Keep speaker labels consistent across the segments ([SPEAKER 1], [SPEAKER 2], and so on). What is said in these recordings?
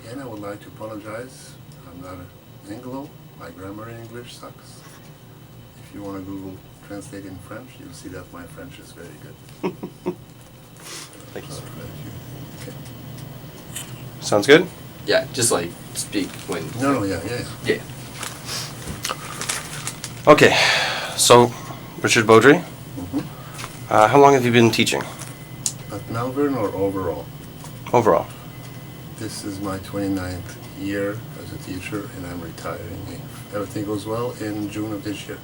[SPEAKER 1] Again, I would like to apologize. I'm not an Anglo. My grammar in English sucks. If you want to Google translate in French, you'll see that my French is very good.
[SPEAKER 2] Thank you, sir.
[SPEAKER 1] Okay.
[SPEAKER 2] Sounds good?
[SPEAKER 3] Yeah, just like speak when.
[SPEAKER 1] No, yeah.
[SPEAKER 3] Yeah.
[SPEAKER 2] Okay, so Richard Beaudry,
[SPEAKER 1] Mm-hmm.
[SPEAKER 2] How long have you been teaching
[SPEAKER 1] At Melbourne or overall?
[SPEAKER 2] overall?
[SPEAKER 1] This is my 29th year as a teacher, and I'm retiring, if everything goes well, in June of this year.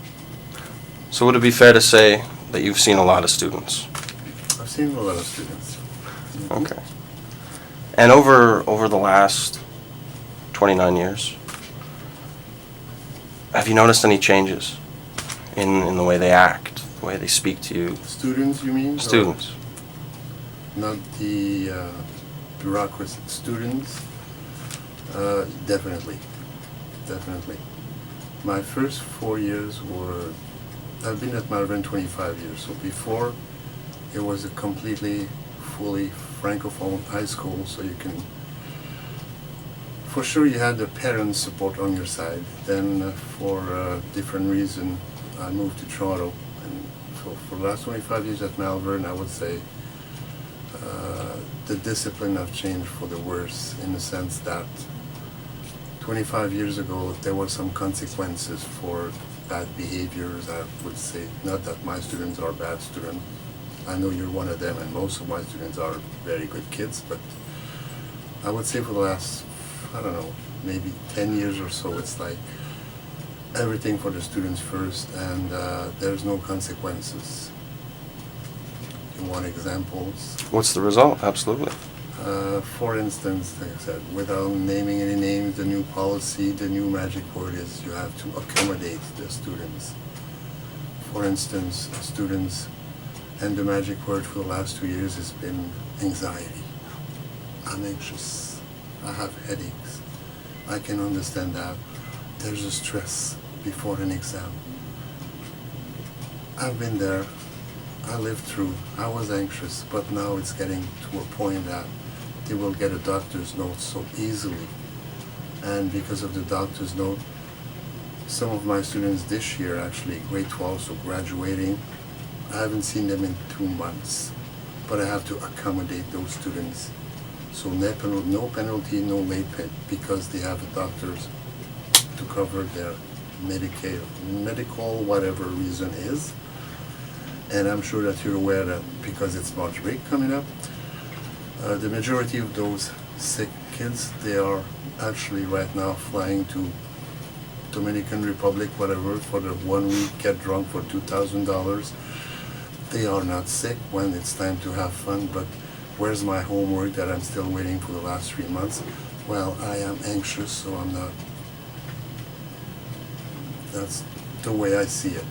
[SPEAKER 2] So would it be fair to say that you've seen a lot of students?
[SPEAKER 1] I've seen a lot of students. Mhm.
[SPEAKER 2] Okay. And over the last 29 years, have you noticed any changes in the way they act, the way they speak to you?
[SPEAKER 1] Students, you mean? Or
[SPEAKER 2] Students.
[SPEAKER 1] not the bureaucracy. Students, definitely. My first 4 years were, I've been at Melbourne 25 years, so before it was a completely, fully francophone high school, so you can, for sure you had the parents' support on your side. Then for a different reason, I moved to Toronto, and so for the last 25 years at Melbourne, I would say the discipline have changed for the worse, in the sense that 25 years ago there were some consequences for bad behaviors. I would say, not that my students are bad students, I know you're one of them, and most of my students are very good kids, but I would say for the last, I don't know, maybe 10 years or so, it's like everything for the students first, and there's no consequences. You want examples?
[SPEAKER 2] What's the result? Absolutely.
[SPEAKER 1] For instance, like I said, without naming any names, the new policy, the new magic word is you have to accommodate the students. For instance, students, and the magic word for the last 2 years has been anxiety. I'm anxious. I have headaches. I can understand that. There's a stress before an exam. I've been there. I lived through. I was anxious, but now it's getting to a point that they will get a doctor's note so easily. And because of the doctor's note, some of my students this year, actually grade 12, so graduating, I haven't seen them in 2 months, but I have to accommodate those students. So no penalty, no late pay, because they have a doctor's to cover their medical whatever reason is. And I'm sure that you're aware that because it's March break coming up, the majority of those sick kids, they are actually right now flying to Dominican Republic, whatever, for the 1 week, get drunk for $2,000. They are not sick when it's time to have fun, but where's my homework that I'm still waiting for the last 3 months? Well, I am anxious, so I'm not. That's the way I see it.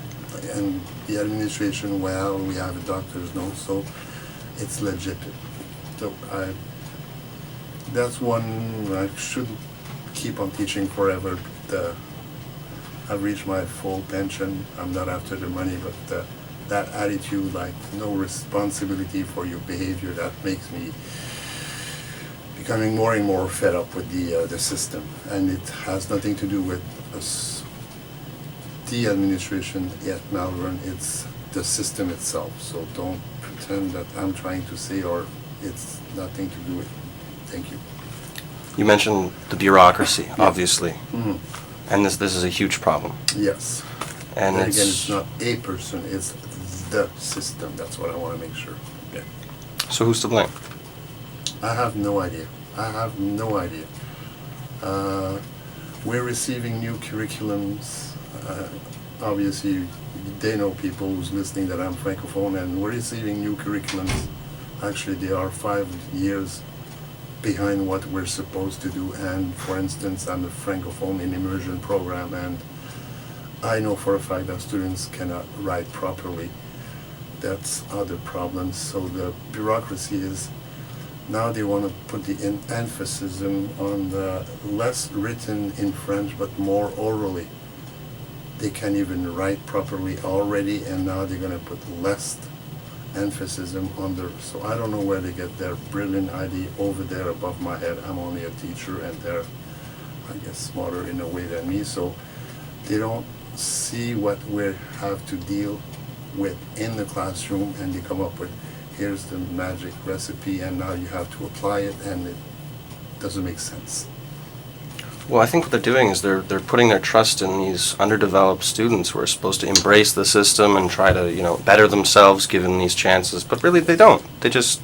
[SPEAKER 1] And the administration, well, we have a doctor's note, so it's legit. So that's one, I shouldn't keep on teaching forever. But, I've reached my full pension. I'm not after the money, but that attitude, like no responsibility for your behavior, that makes me becoming more and more fed up with the system. And it has nothing to do with us, the administration at Melbourne. It's the system itself. So don't pretend that I'm trying to say, or it's nothing to do with it. Thank you.
[SPEAKER 2] You mentioned the bureaucracy,
[SPEAKER 1] Yeah.
[SPEAKER 2] obviously,
[SPEAKER 1] Mhm.
[SPEAKER 2] and this is a huge problem.
[SPEAKER 1] Yes.
[SPEAKER 2] And
[SPEAKER 1] And again, it's not a person, it's the system. That's what I want to make sure. Yeah.
[SPEAKER 2] So who's to blame?
[SPEAKER 1] I have no idea. We're receiving new curriculums. Obviously, they know, people who's listening, that I'm Francophone, and we're receiving new curriculums. Actually, they are 5 years behind what we're supposed to do. And for instance, I'm a Francophone in immersion program, and I know for a fact that students cannot write properly. That's other problems. So the bureaucracy is, now they want to put the emphasis on the less written in French, but more orally. They can't even write properly already, and now they're going to put less emphasis on the, so I don't know where they get their brilliant idea over there above my head. I'm only a teacher and they're, I guess, smarter in a way than me, so they don't see what we have to deal with in the classroom, and they come up with, here's the magic recipe and now you have to apply it, and it doesn't make sense.
[SPEAKER 2] Well, I think what they're doing is they're putting their trust in these underdeveloped students who are supposed to embrace the system and try to, better themselves given these chances. But really, they don't. They just,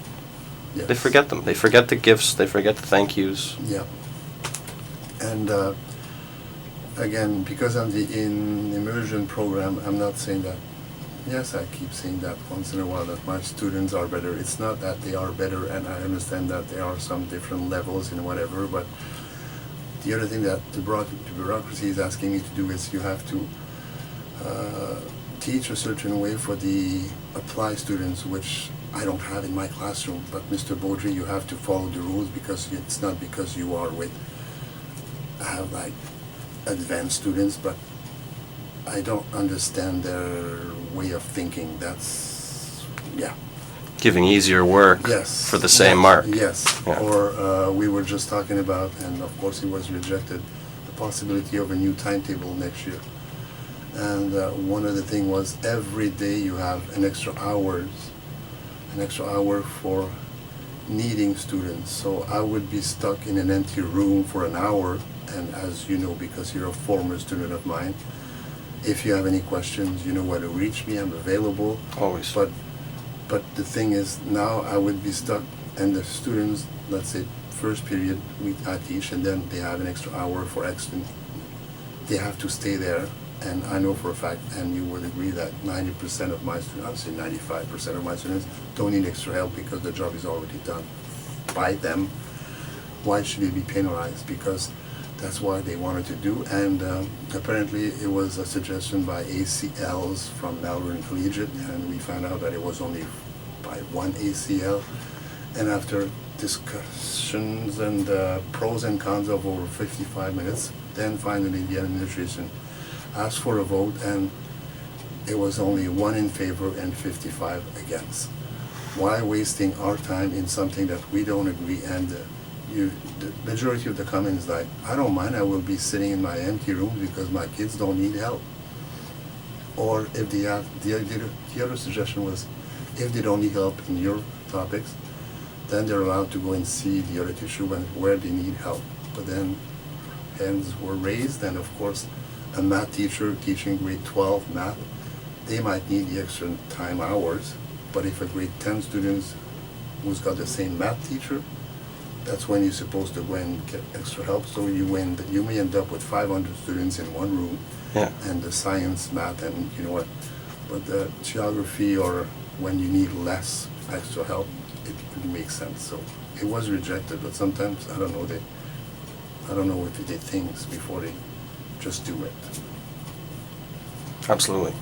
[SPEAKER 1] Yes.
[SPEAKER 2] they forget them. They forget the gifts. They forget the thank yous.
[SPEAKER 1] Yeah. And again, because I'm in immersion program, I'm not saying that. Yes, I keep saying that once in a while, that my students are better. It's not that they are better, and I understand that there are some different levels in whatever, but the other thing that the bureaucracy is asking me to do is you have to teach a certain way for the apply students, which I don't have in my classroom. But Mr. Beaudry, you have to follow the rules, because it's not because you are with, I have like advanced students, but I don't understand their way of thinking. That's, yeah.
[SPEAKER 2] Giving easier work
[SPEAKER 1] Yes.
[SPEAKER 2] for the same
[SPEAKER 1] Yes.
[SPEAKER 2] mark.
[SPEAKER 1] Yes.
[SPEAKER 2] Yeah.
[SPEAKER 1] Or we were just talking about, and of course it was rejected, the possibility of a new timetable next year. And one of the thing was every day you have an extra hour for needing students. So I would be stuck in an empty room for an hour, and as you know, because you're a former student of mine, if you have any questions, you know where to reach me. I'm available.
[SPEAKER 2] Always.
[SPEAKER 1] But the thing is, now I would be stuck, and the students, let's say, first period, I teach, and then they have an extra hour for extra. They have to stay there, and I know for a fact, and you would agree, that 90% of my students, I would say 95% of my students, don't need extra help because the job is already done by them. Why should they be penalized? Because that's what they wanted to do, and apparently it was a suggestion by ACLs from Melbourne Collegiate, and we found out that it was only by one ACL. And after discussions and pros and cons of over 55 minutes, then finally the administration asked for a vote, and it was only 1 in favor and 55 against. Why wasting our time in something that we don't agree? And the majority of the comments like, I don't mind, I will be sitting in my empty room because my kids don't need help. Or if they have, the other suggestion was, if they don't need help in your topics, then they're allowed to go and see the other teacher where they need help. But then hands were raised, and of course, a math teacher teaching grade 12 math, they might need the extra time hours, but if a grade 10 student who's got the same math teacher, that's when you're supposed to go and get extra help. So you may end up with 500 students in one room,
[SPEAKER 2] Yeah.
[SPEAKER 1] and the science, math, and you know what, but the geography, or when you need less extra help, it wouldn't make sense. So it was rejected, but sometimes, I don't know if they did things before they just do it.
[SPEAKER 2] Absolutely.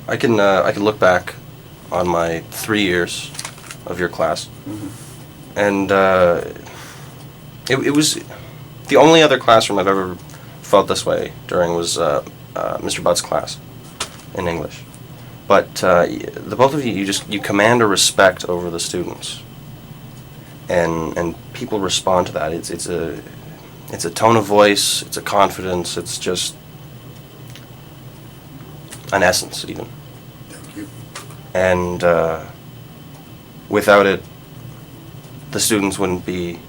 [SPEAKER 2] I can look back on my 3 years of your class, and it was the only other classroom I've ever felt this way during was Mr. Butt's class in English. But the both of you command a respect over the students, and people respond to that. It's a tone of voice, it's a confidence, it's just an essence even.
[SPEAKER 1] Thank you.
[SPEAKER 2] And without it, the students wouldn't be,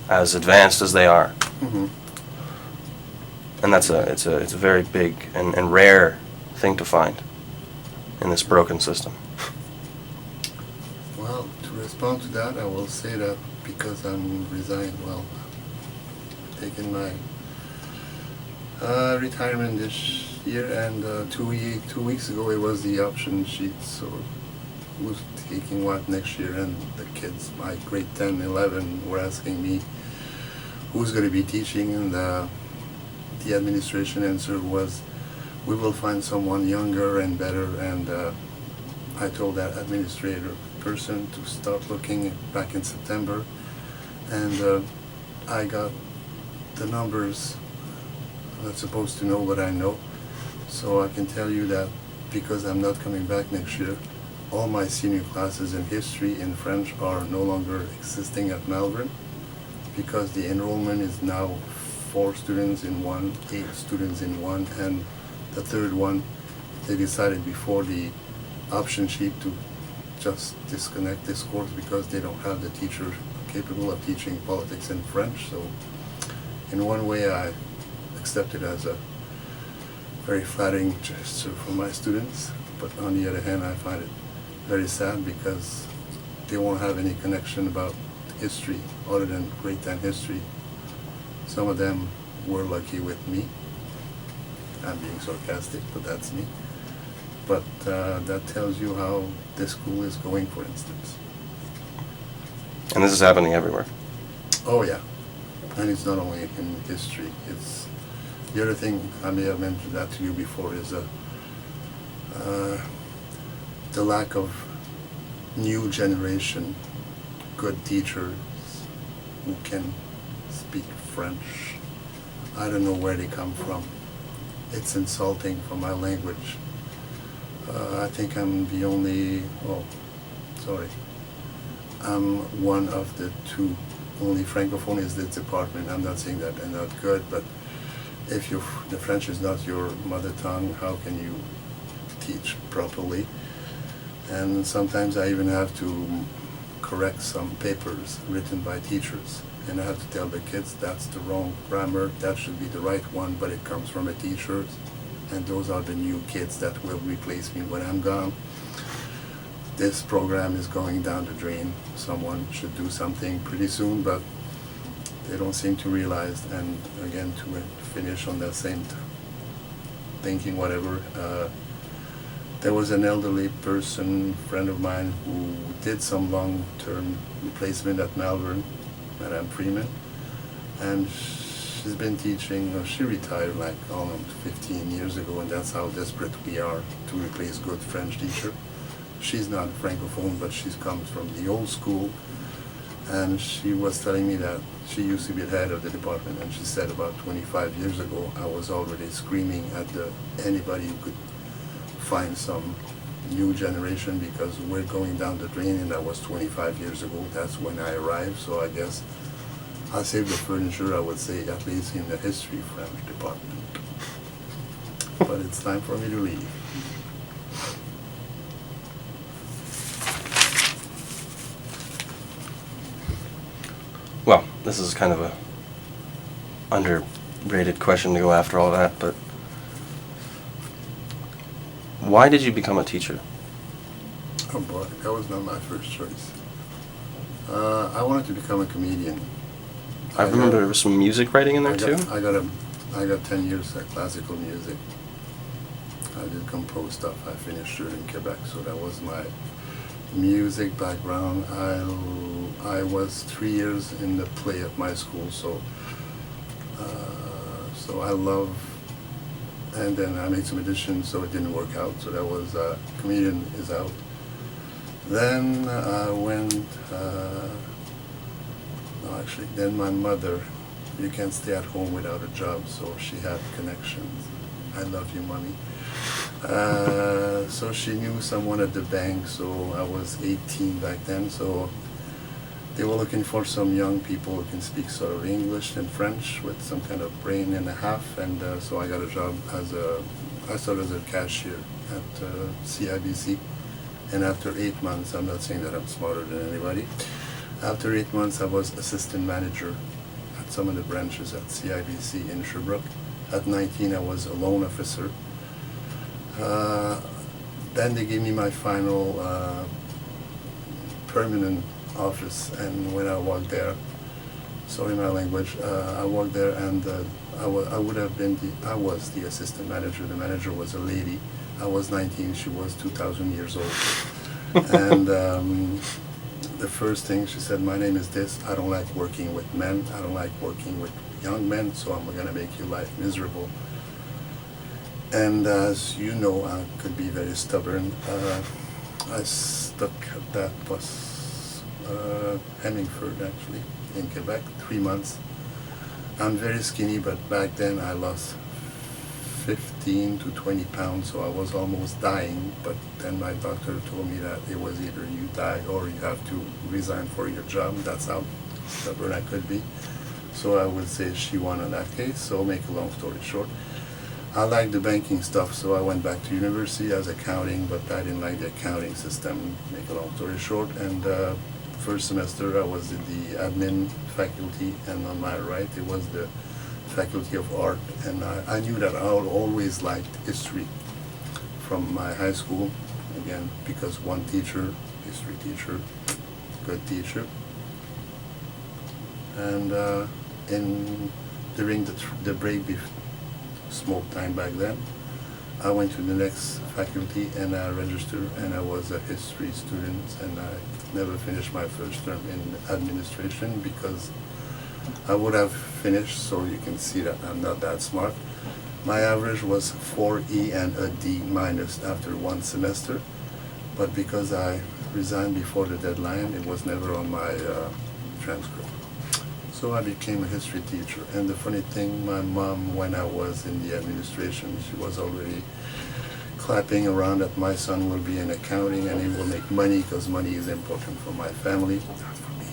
[SPEAKER 2] as advanced as they are.
[SPEAKER 1] Mm-hmm.
[SPEAKER 2] And it's a very big and rare thing to find in this broken system.
[SPEAKER 1] Well, to respond to that, I will say that because I'm resigned, taking my retirement this year, and 2 weeks ago it was the option sheet, so who's taking what next year, and the kids, my grade 10, 11, were asking me who's going to be teaching, and the administration answer was, we will find someone younger and better, and I told that administrator person to start looking back in September, and I got the numbers. I'm not supposed to know, but I know. So I can tell you that because I'm not coming back next year, all my senior classes in history and French are no longer existing at Malvern, because the enrollment is now 4 students in one, 8 students in one, and the third one, they decided before the option sheet to just disconnect this course because they don't have the teacher capable of teaching politics and French. So in one way I accept it as a very flattering gesture for my students, but on the other hand I find it very sad because they won't have any connection about history other than Great 10 history. Some of them were lucky with me. I'm being sarcastic, but that's me. But that tells you how this school is going, for instance.
[SPEAKER 2] And this is happening everywhere.
[SPEAKER 1] Oh yeah, and it's not only in history. It's the other thing, I may have mentioned that to you before, is the lack of new generation good teachers who can speak French. I don't know where they come from. It's insulting for my language. I think I'm the only, I'm one of the 2 only francophone in this department. I'm not saying that they're not good, but if the French is not your mother tongue, how can you teach properly? And sometimes I even have to correct some papers written by teachers, and I have to tell the kids that's the wrong grammar, that should be the right one, but it comes from a teacher, and those are the new kids that will replace me when I'm gone. This program is going down the drain. Someone should do something pretty soon, but they don't seem to realize. And again, to finish on that same thinking, whatever, there was an elderly person, friend of mine, who did some long-term replacement at Malvern, Madame Freeman, and she's been teaching, she retired like almost 15 years ago, and that's how desperate we are to replace good French teacher. She's not francophone, but she comes from the old school, and she was telling me that she used to be the head of the department, and she said about 25 years ago I was already screaming at anybody who could find some new generation because we're going down the drain, and that was 25 years ago. That's when I arrived, so I guess I saved the furniture, I would say, at least in the history French department. But it's time for me to leave.
[SPEAKER 2] Well, this is kind of a underrated question to go after all that, but why did you become a teacher?
[SPEAKER 1] Oh boy, that was not my first choice. I wanted to become a comedian.
[SPEAKER 2] I remember there was some music writing in there too.
[SPEAKER 1] I got 10 years at classical music. I did compose stuff. I finished it in Quebec, so that was my music background. I was 3 years in the play at my school, so I love. And then I made some additions, so it didn't work out. So that was comedian is out. Then I went. No, actually, then my mother. You can't stay at home without a job, so she had connections. I love you, mommy. So she knew someone at the bank. So I was 18 back then. So they were looking for some young people who can speak sort of English and French with some kind of brain and a half, and so I got a job I started as a cashier at CIBC, and after 8 months, I'm not saying that I'm smarter than anybody, after 8 months I was assistant manager at some of the branches at CIBC in Sherbrooke. At 19 I was a loan officer. Then they gave me my final permanent office, and when I walked there, sorry my language, I walked there and I was the assistant manager. The manager was a lady. I was 19, she was 2,000 years old. And the first thing she said, my name is this, I don't like working with men, I don't like working with young men, so I'm gonna make your life miserable. And as you know, I could be very stubborn. I stuck at that bus. Hemingford, actually, in Quebec, 3 months. I'm very skinny, but back then I lost 50 15 to 20 pounds, so I was almost dying. But then my doctor told me that it was either you die or you have to resign for your job. That's how stubborn I could be. So I would say she won in that case. So make a long story short, I liked the banking stuff, so I went back to university as accounting, but I didn't like the accounting system. Make a long story short, and first semester I was in the admin faculty, and on my right it was the faculty of art, and I knew that I always liked history from my high school, again, because one teacher, history teacher, good teacher, and during the break, smoke time back then, I went to the next faculty and I registered, and I was a history student, and I never finished my first term in administration because I would have finished, so you can see that I'm not that smart. My average was 4E and a D minus after one semester, but because I resigned before the deadline, it was never on my transcript. So I became a history teacher, and the funny thing, my mom, when I was in the administration, she was already clapping around that my son will be in accounting and he will make money because money is important for my family, not for me.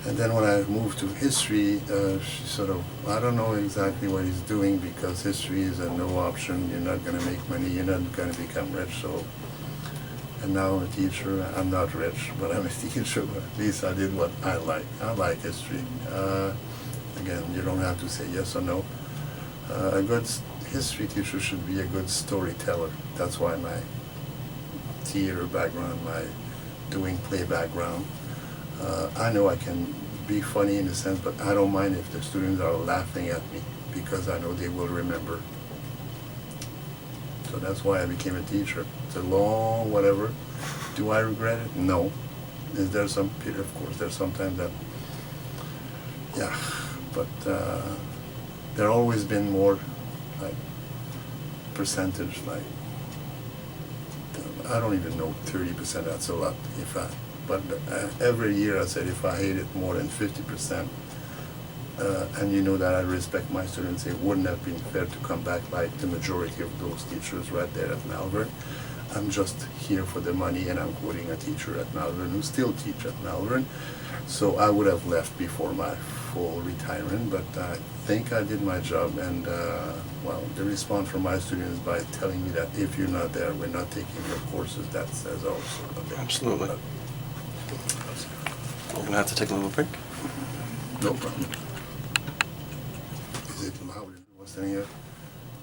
[SPEAKER 1] And then when I moved to history, she sort of, I don't know exactly what he's doing because history is a no option. You're not going to make money, you're not going to become rich. So, and now I'm a teacher. I'm not rich, but I'm a teacher. But at least I did what I like. I like history. Again, you don't have to say yes or no. A good history teacher should be a good storyteller. That's why my theater background, my doing play background. I know I can be funny in a sense, but I don't mind if the students are laughing at me because I know they will remember. So that's why I became a teacher. It's a long whatever. Do I regret it? No. Is there some period? Of course, there's sometimes that, yeah, but there always been more like percentage, like I don't even know, 30%, that's a lot. But every year I said if I hate it more than 50%, and you know that I respect my students, it wouldn't have been fair to come back like the majority of those teachers right there at Malvern. I'm just here for the money, and I'm quoting a teacher at Malvern who still teach at Malvern. So I would have left before my full retirement, but I think I did my job, and well, the response from my students by telling me that if you're not there, we're not taking your courses, that says also.
[SPEAKER 2] Absolutely. We're going to have to take a little break.
[SPEAKER 1] No problem. Is it loud? I was telling you,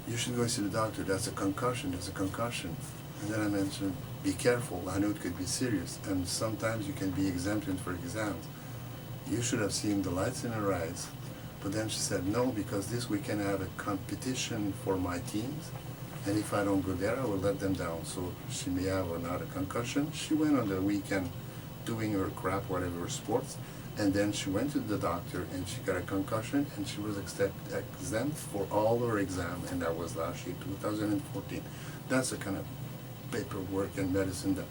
[SPEAKER 1] you should go see the doctor. That's a concussion. There's a concussion. And then I mentioned, be careful. I know it could be serious. And sometimes you can be exempted for exams. You should have seen the lights in her eyes. But then she said, no, because this weekend I have a competition for my teams. And if I don't go there, I will let them down. So she may have another concussion. She went on the weekend doing her crap, whatever sports. And then she went to the doctor and she got a concussion and she was exempt for all her exam, and that was last year, 2014. That's the kind of paperwork and medicine that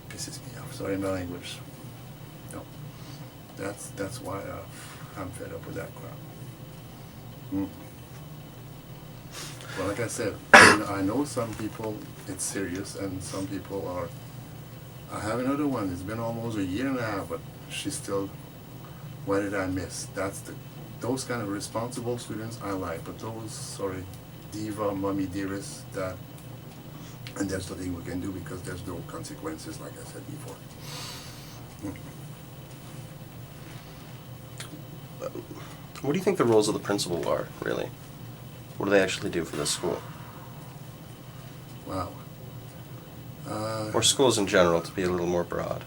[SPEAKER 1] pisses me off. Sorry, my language. No, that's why I'm fed up with that crap. Well, like I said, I know some people it's serious and some people are. I have another one. It's been almost a year and a half, but she's still, what did I miss? Those kind of responsible students I like, but those, sorry, diva, mommy dearest, that, and there's nothing we can do because there's no consequences, like I said before.
[SPEAKER 2] What do you think the roles of the principal are, really? What do they actually do for this school?
[SPEAKER 1] Wow.
[SPEAKER 2] Or schools in general, to be a little more broad.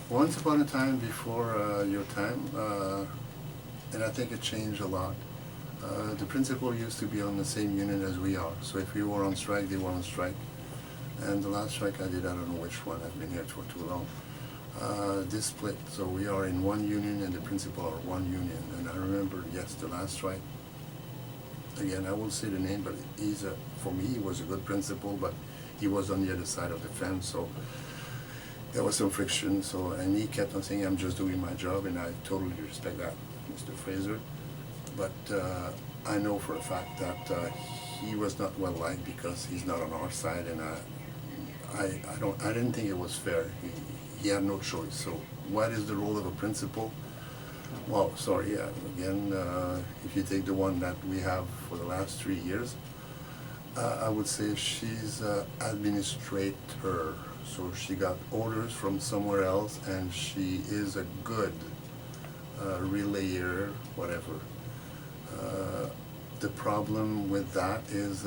[SPEAKER 1] Once upon a time before your time, and I think it changed a lot, the principal used to be on the same unit as we are. So if we were on strike, they were on strike. And the last strike I did, I don't know which one, I've been here for too long. This split, so we are in one union and the principal are one union. And I remember, yes, the last strike, again, I won't say the name, but for me, he was a good principal, but he was on the other side of the fence, so there was some friction. So, and he kept on saying, I'm just doing my job, and I totally respect that, Mr. Fraser. But I know for a fact that he was not well liked because he's not on our side, and I didn't think it was fair. He had no choice. So what is the role of a principal? Well, sorry, yeah, again, if you take the one that we have for the last 3 years, I would say she's administrator. So she got orders from somewhere else, and she is a good relayer, whatever. The problem with that is,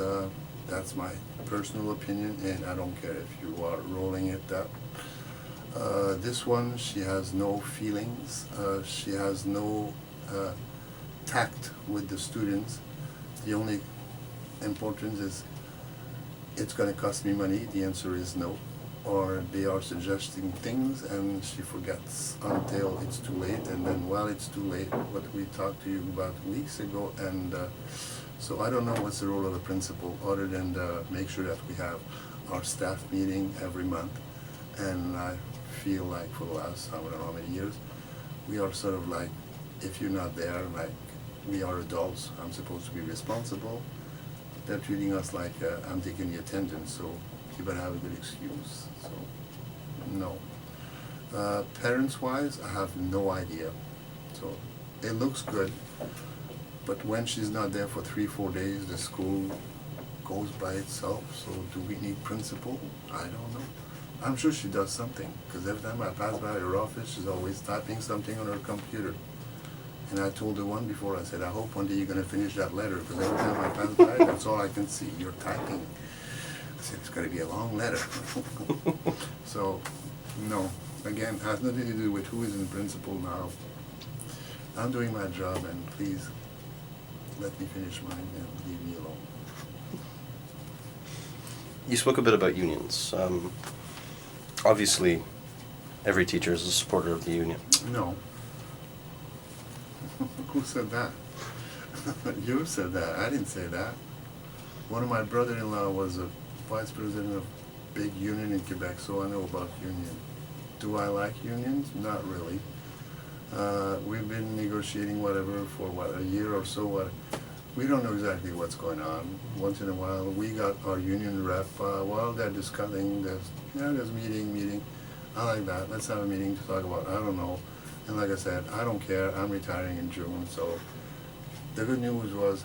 [SPEAKER 1] that's my personal opinion, and I don't care if you are rolling it up. This one, she has no feelings. She has no tact with the students. The only importance is, it's going to cost me money. The answer is no. Or they are suggesting things and she forgets until it's too late, and then, well, it's too late, what we talked to you about weeks ago. And so I don't know what's the role of a principal other than make sure that we have our staff meeting every month. And I feel like for the last, I don't know how many years, we are sort of like, if you're not there, like, we are adults, I'm supposed to be responsible. They're treating us like I'm taking the attendance, so you better have a good excuse. So, no. Parents-wise, I have no idea. So, it looks good, but when she's not there for 3-4 days, the school goes by itself. So, do we need principal? I don't know. I'm sure she does something, because every time I pass by her office, she's always typing something on her computer. And I told the one before, I said, I hope one day you're going to finish that letter, because every time I pass by, that's all I can see. You're typing. I said, it's got to be a long letter. So, no. Again, has nothing to do with who is in principal now. I'm doing my job, and please let me finish mine and leave me alone.
[SPEAKER 2] You spoke a bit about unions. Obviously, every teacher is a supporter of the union.
[SPEAKER 1] No. Who said that? You said that. I didn't say that. One of my brother-in-law was a vice president of a big union in Quebec, so I know about union. Do I like unions? Not really. We've been negotiating whatever for a year or so. We don't know exactly what's going on. Once in a while, we got our union rep, while they're discussing, there's meeting. I like that. Let's have a meeting to talk about, I don't know. And like I said, I don't care. I'm retiring in June, so the good news was,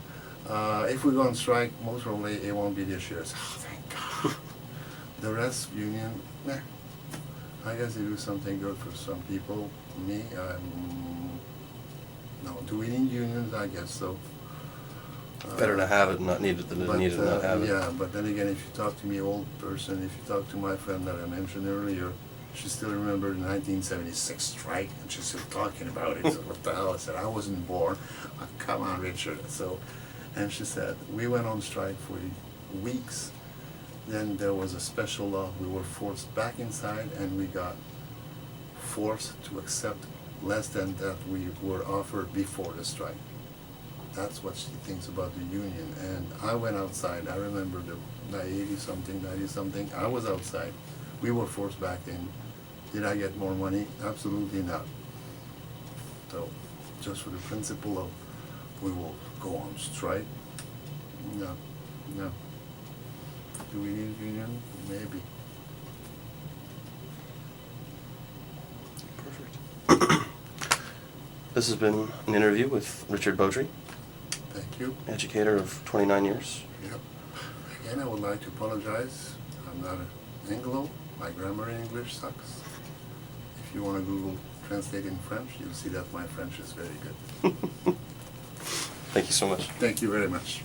[SPEAKER 1] if we go on strike, most probably it won't be this year. So, oh, thank God. The rest, union, I guess they do something good for some people. Me, no. Do we need unions? I guess so.
[SPEAKER 2] Better to have it and not need it than to need it and not have it.
[SPEAKER 1] Yeah, but then again, if you talk to me, old person, if you talk to my friend that I mentioned earlier, she still remembered the 1976 strike, and she's still talking about it. So what the hell? I said, I wasn't born. Oh, come on, Richard. So, and she said, we went on strike for weeks. Then there was a special law. We were forced back inside, and we got forced to accept less than that we were offered before the strike. That's what she thinks about the union. And I went outside. I remember the 90-something. I was outside. We were forced back in. Did I get more money? Absolutely not. So, just for the principle of we will go on strike? No. Do we need a union? Maybe.
[SPEAKER 2] Perfect. This has been an interview with Richard Beaudry,
[SPEAKER 1] Thank you.
[SPEAKER 2] educator of 29 years.
[SPEAKER 1] Yep. Again, I would like to apologize. I'm not an Anglo. My grammar in English sucks. If you want to Google translate in French, you'll see that my French is very good.
[SPEAKER 2] Thank you so much.
[SPEAKER 1] Thank you very much.